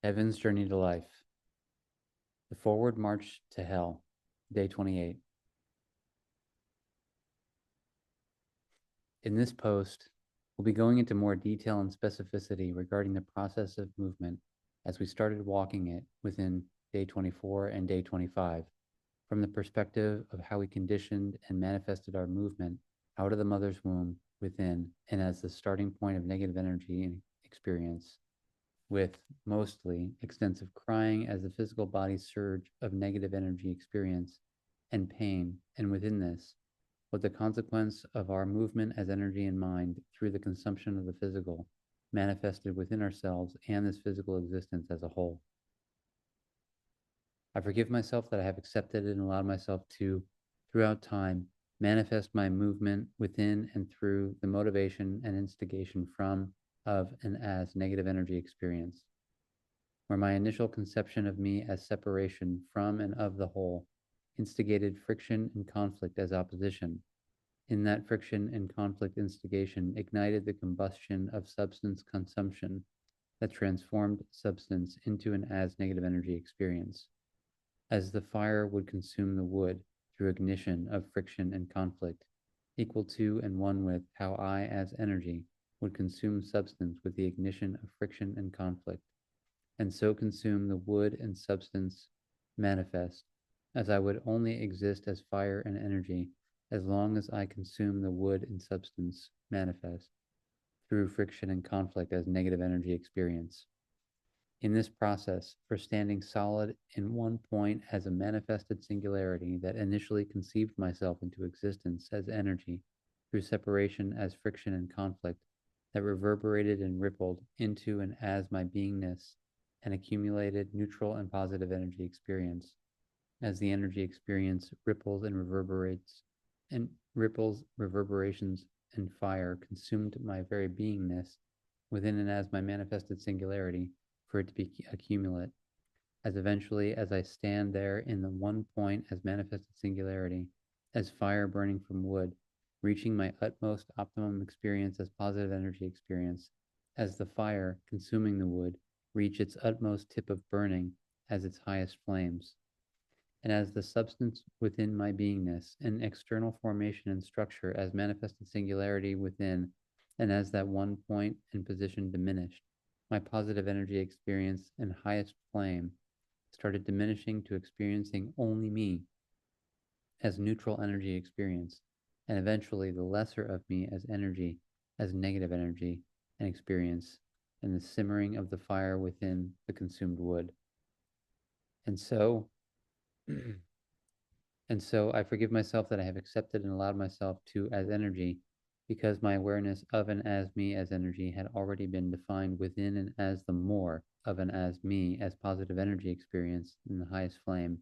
Heaven's Journey to Life. The Forward March to Hell, Day 28. In this post, we'll be going into more detail and specificity regarding the process of movement as we started walking it within Day 24 and Day 25, from the perspective of how we conditioned and manifested our movement out of the mother's womb within and as the starting point of negative energy and experience, with mostly extensive crying as the physical body's surge of negative energy experience and pain, and within this, what the consequence of our movement as energy and mind through the consumption of the physical manifested within ourselves and this physical existence as a whole. I forgive myself that I have accepted and allowed myself to, throughout time, manifest my movement within and through the motivation and instigation from, of, and as negative energy experience, where my initial conception of me as separation from and of the whole instigated friction and conflict as opposition. In that friction and conflict instigation ignited the combustion of substance consumption that transformed substance into an as negative energy experience. As the fire would consume the wood through ignition of friction and conflict, equal to and one with how I, as energy, would consume substance with the ignition of friction and conflict, and so consume the wood and substance manifest, as I would only exist as fire and energy as long as I consume the wood and substance manifest through friction and conflict as negative energy experience. In this process, for standing solid in one point as a manifested singularity that initially conceived myself into existence as energy through separation as friction and conflict that reverberated and rippled into and as my beingness and accumulated neutral and positive energy experience, as the energy experience ripples and reverberates and ripples, reverberations, and fire consumed my very beingness within and as my manifested singularity for it to be accumulate, as eventually as I stand there in the one point as manifested singularity, as fire burning from wood, reaching my utmost optimum experience as positive energy experience, as the fire consuming the wood reach its utmost tip of burning as its highest flames, and as the substance within my beingness, an external formation and structure as manifested singularity within, and as that one point and position diminished, my positive energy experience and highest flame started diminishing to experiencing only me as neutral energy experience, and eventually the lesser of me as energy, as negative energy and experience, and the simmering of the fire within the consumed wood. And so I forgive myself that I have accepted and allowed myself to as energy, because my awareness of and as me as energy had already been defined within and as the more of and as me as positive energy experience in the highest flame.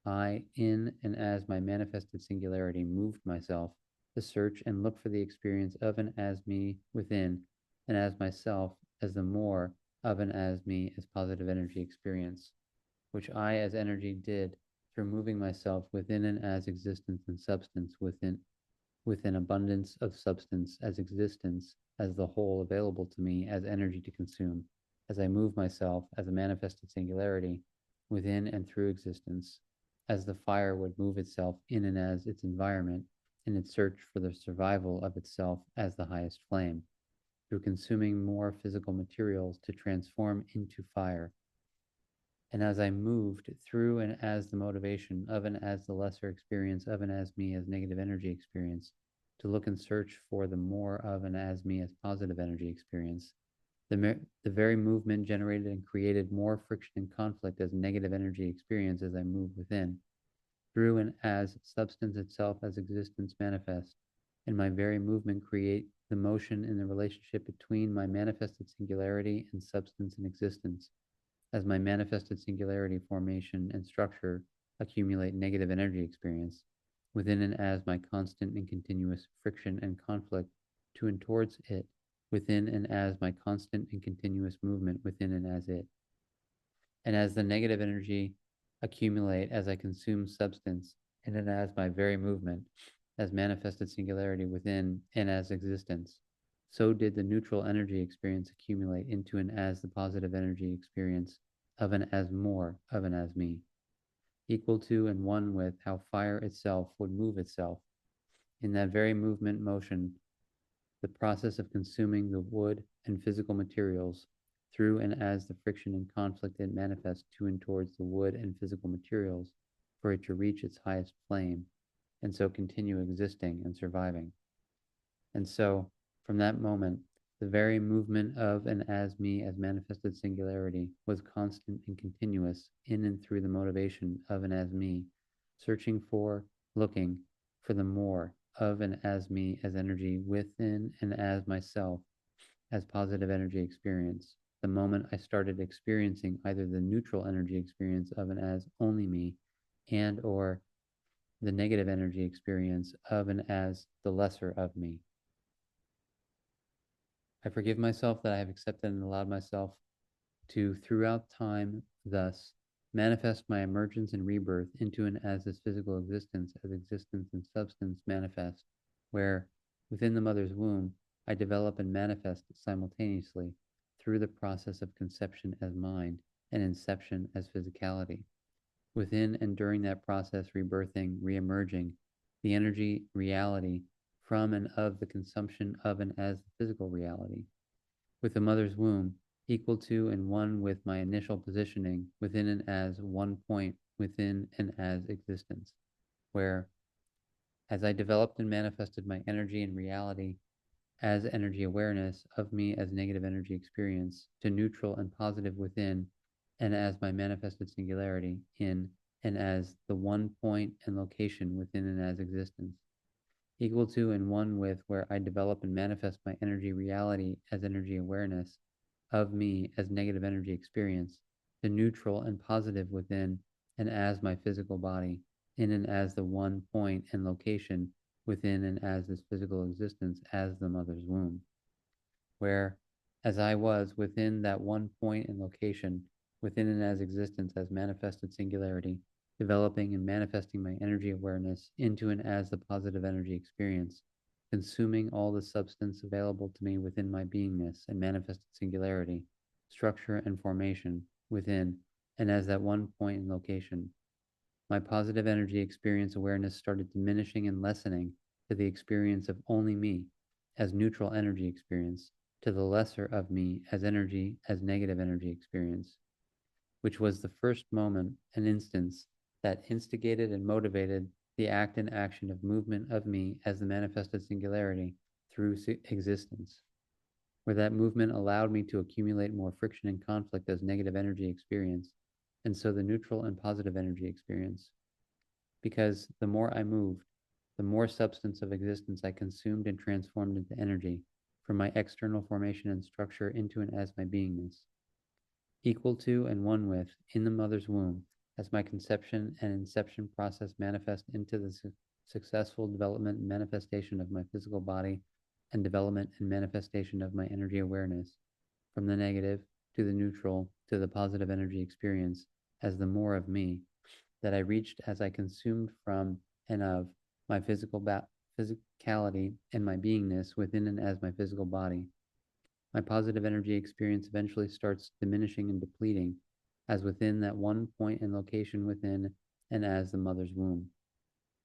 I, in and as my manifested singularity, moved myself to search and look for the experience of and as me within, and as myself as the more of and as me as positive energy experience, which I as energy did through moving myself within and as existence and substance within abundance of substance as existence as the whole available to me as energy to consume, as I move myself as a manifested singularity within and through existence, as the fire would move itself in and as its environment in its search for the survival of itself as the highest flame, through consuming more physical materials to transform into fire. And as I moved through and as the motivation of and as the lesser experience of and as me as negative energy experience, to look and search for the more of and as me as positive energy experience, the very movement generated and created more friction and conflict as negative energy experience as I moved within, through and as substance itself as existence manifest, and my very movement create the motion in the relationship between my manifested singularity and substance and existence, as my manifested singularity formation and structure accumulate negative energy experience within and as my constant and continuous friction and conflict to and towards it, within and as my constant and continuous movement within and as it. And as the negative energy accumulate as I consume substance in and as my very movement, as manifested singularity within and as existence, so did the neutral energy experience accumulate into and as the positive energy experience of an as more of an as me, equal to and one with how fire itself would move itself. In that very movement motion, the process of consuming the wood and physical materials through and as the friction and conflict it manifests to and towards the wood and physical materials for it to reach its highest flame, and so continue existing and surviving. And so, from that moment, the very movement of and as me as manifested singularity was constant and continuous in and through the motivation of and as me, searching for, looking for the more of and as me as energy within and as myself as positive energy experience. The moment I started experiencing either the neutral energy experience of and as only me and or the negative energy experience of and as the lesser of me. I forgive myself that I have accepted and allowed myself to, throughout time, thus manifest my emergence and rebirth into and as this physical existence, as existence and substance manifest, where, within the mother's womb, I develop and manifest simultaneously through the process of conception as mind and inception as physicality. Within and during that process, rebirthing, reemerging, the energy reality from and of the consumption of and as the physical reality. With the mother's womb, equal to and one with my initial positioning within and as one point within and as existence, where, as I developed and manifested my energy and reality as energy awareness of me as negative energy experience to neutral and positive within and as my manifested singularity in and as the one point and location within and as existence, equal to and one with where I develop and manifest my energy reality as energy awareness of me as negative energy experience to neutral and positive within and as my physical body in and as the one point and location within and as this physical existence as the mother's womb, where, as I was within that one point and location within and as existence as manifested singularity, developing and manifesting my energy awareness into and as the positive energy experience, consuming all the substance available to me within my beingness and manifested singularity, structure and formation within and as that one point and location. My positive energy experience awareness started diminishing and lessening to the experience of only me as neutral energy experience, to the lesser of me as energy, as negative energy experience, which was the first moment and instance that instigated and motivated the act and action of movement of me as the manifested singularity through existence, where that movement allowed me to accumulate more friction and conflict as negative energy experience, and so the neutral and positive energy experience. Because the more I moved, the more substance of existence I consumed and transformed into energy from my external formation and structure into and as my beingness, equal to and one with in the mother's womb as my conception and inception process manifest into the successful development and manifestation of my physical body and development and manifestation of my energy awareness from the negative to the neutral to the positive energy experience as the more of me that I reached as I consumed from and of my physicality and my beingness within and as my physical body. My positive energy experience eventually starts diminishing and depleting as within that one point and location within and as the mother's womb.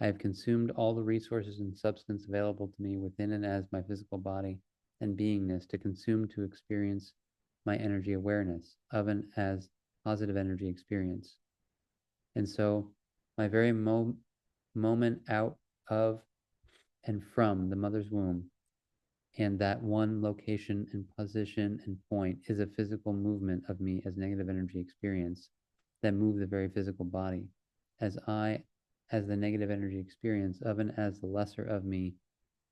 I have consumed all the resources and substance available to me within and as my physical body and beingness to consume to experience my energy awareness of and as positive energy experience. And so my very moment out of and from the mother's womb and that one location and position and point is a physical movement of me as negative energy experience that move the very physical body as I, as the negative energy experience of and as the lesser of me,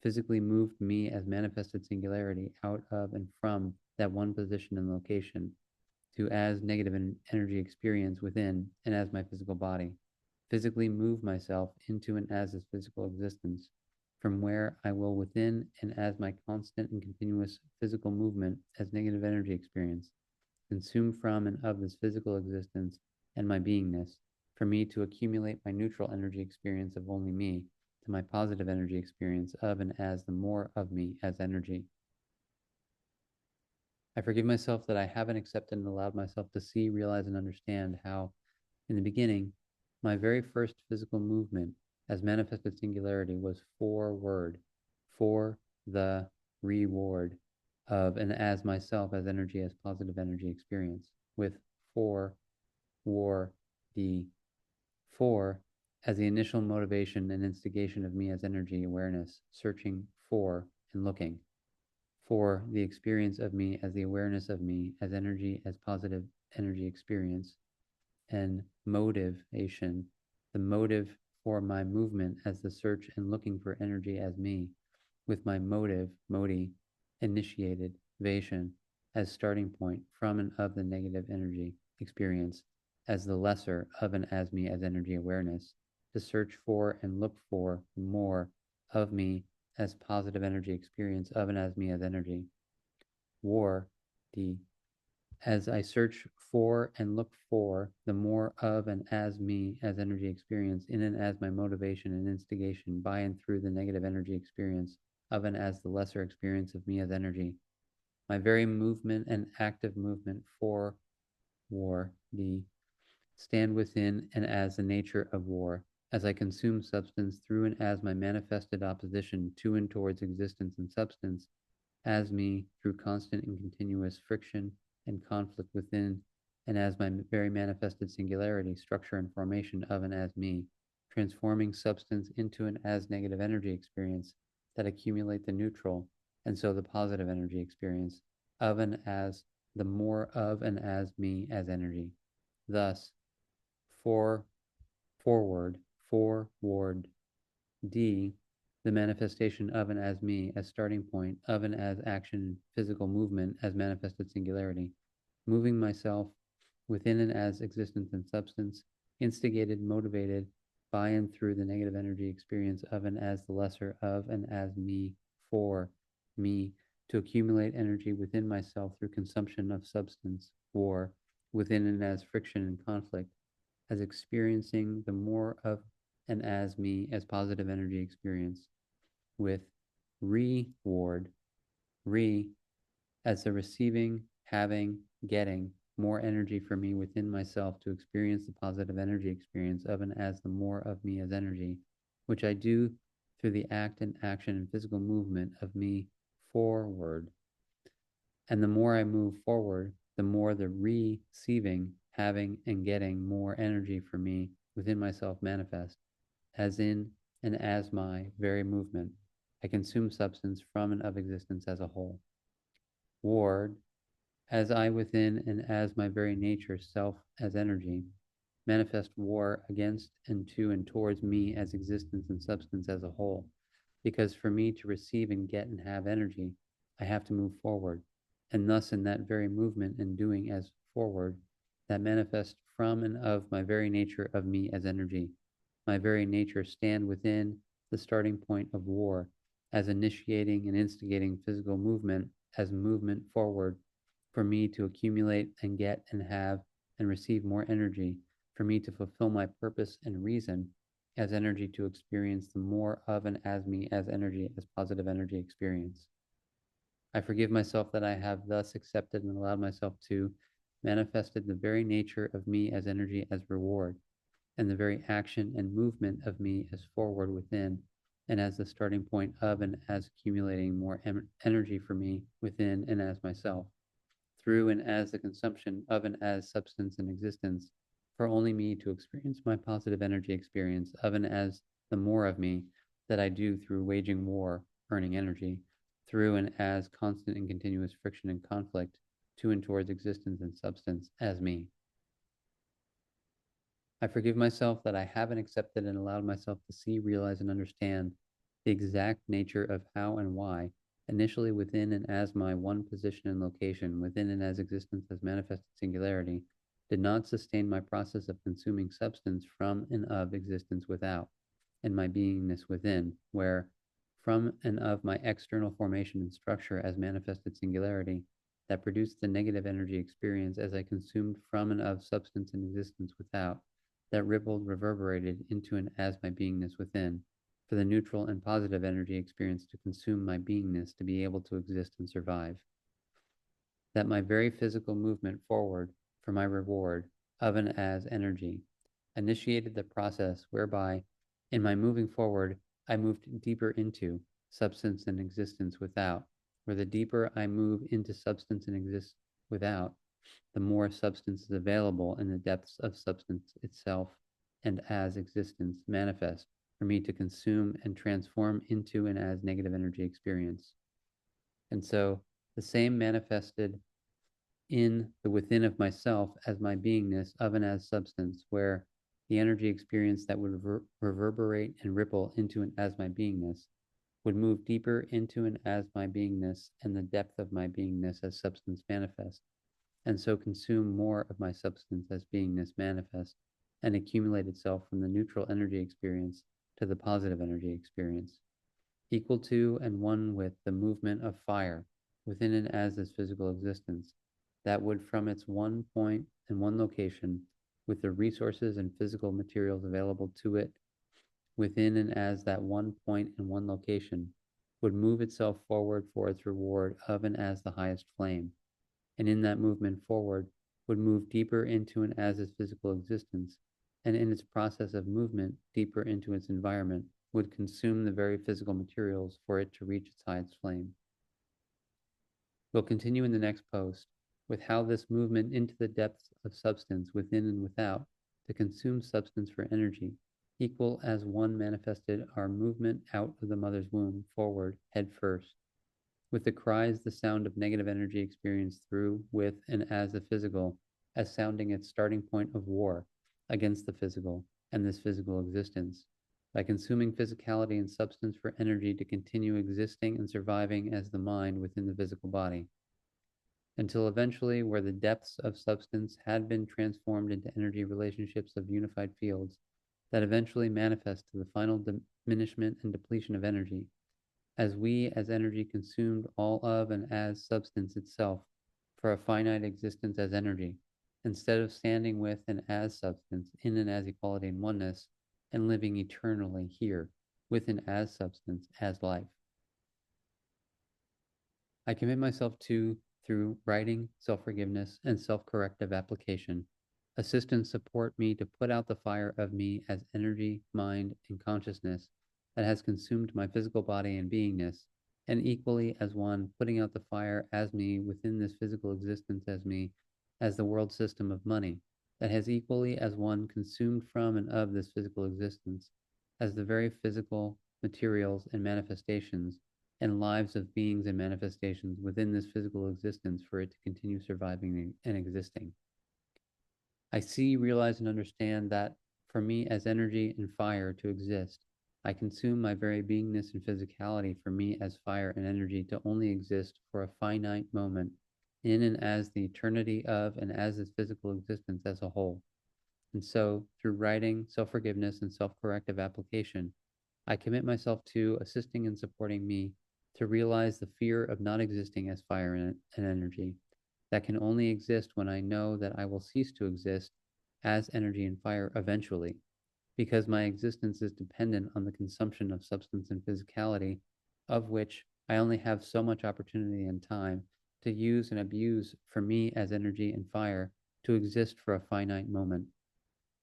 physically moved me as manifested singularity out of and from that one position and location to as negative energy experience within and as my physical body, physically move myself into and as this physical existence, from where I will within and as my constant and continuous physical movement as negative energy experience, consume from and of this physical existence and my beingness, for me to accumulate my neutral energy experience of only me to my positive energy experience of and as the more of me as energy. I forgive myself that I haven't accepted and allowed myself to see, realize, and understand how, in the beginning, my very first physical movement as manifested singularity was forward, for the reward of and as myself as energy, as positive energy experience, with for, war, the for as the initial motivation and instigation of me as energy awareness, searching for and looking for the experience of me as the awareness of me as energy, as positive energy experience, and motivation, the motive for my movement as the search and looking for energy as me, with my motive, modi, initiated, vation, as starting point from and of the negative energy experience, as the lesser of and as me as energy awareness, to search for and look for more of me as positive energy experience of and as me as energy. War, the as I search for and look for the more of and as me as energy experience in and as my motivation and instigation by and through the negative energy experience of and as the lesser experience of me as energy. My very movement and active movement for war, the stand within and as the nature of war, as I consume substance through and as my manifested opposition to and towards existence and substance, as me through constant and continuous friction and conflict within, and as my very manifested singularity, structure, and formation of and as me, transforming substance into an as negative energy experience that accumulate the neutral, and so the positive energy experience of and as the more of and as me as energy. Thus, for forward, forward, D, the manifestation of and as me as starting point, of and as action, physical movement as manifested singularity, moving myself within and as existence and substance, instigated, motivated by and through the negative energy experience of and as the lesser of and as me, for me, to accumulate energy within myself through consumption of substance, war, within and as friction and conflict, as experiencing the more of and as me as positive energy experience, with reward, re as the receiving, having, getting more energy for me within myself to experience the positive energy experience of and as the more of me as energy, which I do through the act and action and physical movement of me forward. And the more I move forward, the more the receiving, having, and getting more energy for me within myself manifest, as in and as my very movement. I consume substance from and of existence as a whole. Ward, as I within and as my very nature, self as energy, manifest war against and to and towards me as existence and substance as a whole. Because for me to receive and get and have energy, I have to move forward. And thus, in that very movement and doing as forward, that manifests from and of my very nature of me as energy, my very nature stand within the starting point of war, as initiating and instigating physical movement as movement forward for me to accumulate and get and have and receive more energy, for me to fulfill my purpose and reason as energy to experience the more of and as me as energy, as positive energy experience. I forgive myself that I have thus accepted and allowed myself to manifested the very nature of me as energy as reward, and the very action and movement of me as forward within, and as the starting point of and as accumulating more energy for me within and as myself, through and as the consumption of and as substance and existence, for only me to experience my positive energy experience of and as the more of me that I do through waging war, earning energy, through and as constant and continuous friction and conflict to and towards existence and substance as me. I forgive myself that I haven't accepted and allowed myself to see, realize, and understand the exact nature of how and why, initially within and as my one position and location, within and as existence as manifested singularity, did not sustain my process of consuming substance from and of existence without, and my beingness within, where from and of my external formation and structure as manifested singularity, that produced the negative energy experience as I consumed from and of substance and existence without, that rippled, reverberated into and as my beingness within, for the neutral and positive energy experience to consume my beingness to be able to exist and survive. that my very physical movement forward for my reward of and as energy initiated the process whereby, in my moving forward, I moved deeper into substance and existence without, where the deeper I move into substance and exist without, the more substance is available in the depths of substance itself and as existence manifest for me to consume and transform into and as negative energy experience. And so the same manifested in the within of myself as my beingness of and as substance, where the energy experience that would reverberate and ripple into and as my beingness would move deeper into and as my beingness and the depth of my beingness as substance manifest, and so consume more of my substance as beingness manifest and accumulate itself from the neutral energy experience to the positive energy experience, equal to and one with the movement of fire within and as this physical existence, that would from its one point and one location, with the resources and physical materials available to it within and as that one point and one location, would move itself forward for its reward of and as the highest flame, and in that movement forward would move deeper into and as its physical existence, and in its process of movement deeper into its environment would consume the very physical materials for it to reach its highest flame. We'll continue in the next post with how this movement into the depths of substance within and without to consume substance for energy, equal as one manifested our movement out of the mother's womb forward head first, with the cries the sound of negative energy experienced through, with, and as the physical, as sounding its starting point of war against the physical and this physical existence, by consuming physicality and substance for energy to continue existing and surviving as the mind within the physical body, until eventually, where the depths of substance had been transformed into energy relationships of unified fields that eventually manifest to the final diminishment and depletion of energy, as we as energy consumed all of and as substance itself for a finite existence as energy, instead of standing with and as substance in and as equality and oneness, and living eternally here with and as substance as life. I commit myself to, through writing, self-forgiveness, and self-corrective application, assist and support me to put out the fire of me as energy, mind, and consciousness that has consumed my physical body and beingness, and equally as one putting out the fire as me within this physical existence as me, as the world system of money, that has equally as one consumed from and of this physical existence, as the very physical materials and manifestations and lives of beings and manifestations within this physical existence for it to continue surviving and existing. I see, realize, and understand that for me as energy and fire to exist, I consume my very beingness and physicality for me as fire and energy to only exist for a finite moment in and as the eternity of and as this physical existence as a whole. And so, through writing, self-forgiveness, and self-corrective application, I commit myself to assisting and supporting me to realize the fear of not existing as fire and energy that can only exist when I know that I will cease to exist as energy and fire eventually, because my existence is dependent on the consumption of substance and physicality, of which I only have so much opportunity and time to use and abuse for me as energy and fire to exist for a finite moment.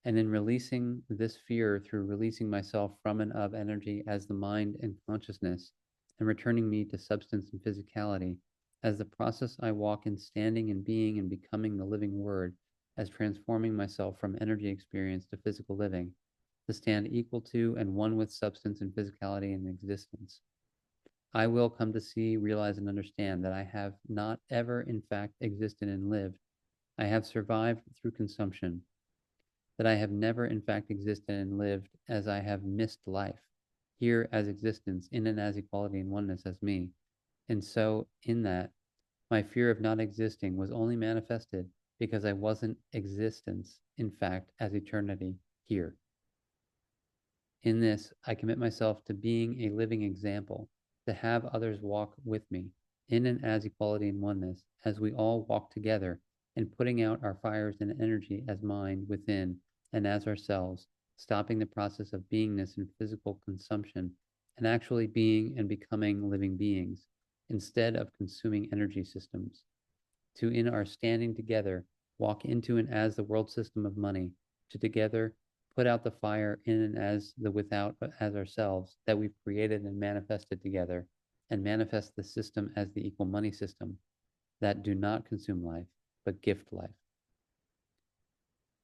And in releasing this fear through releasing myself from and of energy as the mind and consciousness, and returning me to substance and physicality, as the process I walk in standing and being and becoming the living word, as transforming myself from energy experience to physical living, to stand equal to and one with substance and physicality and existence. I will come to see, realize, and understand that I have not ever in fact existed and lived. I have survived through consumption, that I have never in fact existed and lived as I have missed life, here as existence, in and as equality and oneness as me. And so, in that, my fear of not existing was only manifested because I wasn't existence, in fact, as eternity here. In this, I commit myself to being a living example, to have others walk with me, in and as equality and oneness, as we all walk together, in putting out our fires and energy as mind within and as ourselves, stopping the process of beingness and physical consumption, and actually being and becoming living beings, instead of consuming energy systems. to in our standing together walk into and as the world system of money, to together put out the fire in and as the without as ourselves that we've created and manifested together, and manifest the system as the equal money system that do not consume life, but gift life.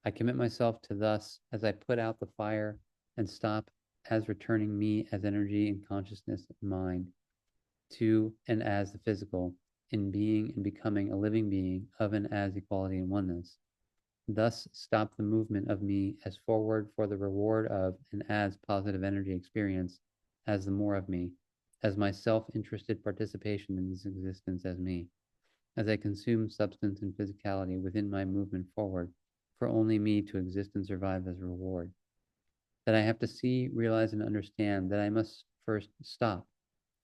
I commit myself to thus as I put out the fire and stop as returning me as energy and consciousness and mind to and as the physical, in being and becoming a living being of and as equality and oneness. Thus stop the movement of me as forward for the reward of and as positive energy experience as the more of me, as my self-interested participation in this existence as me, as I consume substance and physicality within my movement forward for only me to exist and survive as a reward. That I have to see, realize, and understand that I must first stop,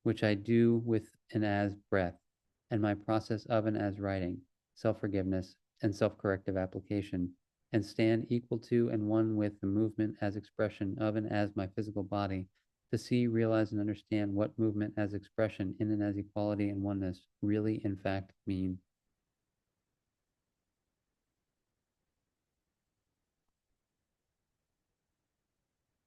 which I do with and as breath, and my process of and as writing, self-forgiveness, and self-corrective application, and stand equal to and one with the movement as expression of and as my physical body, to see, realize, and understand what movement as expression in and as equality and oneness really in fact mean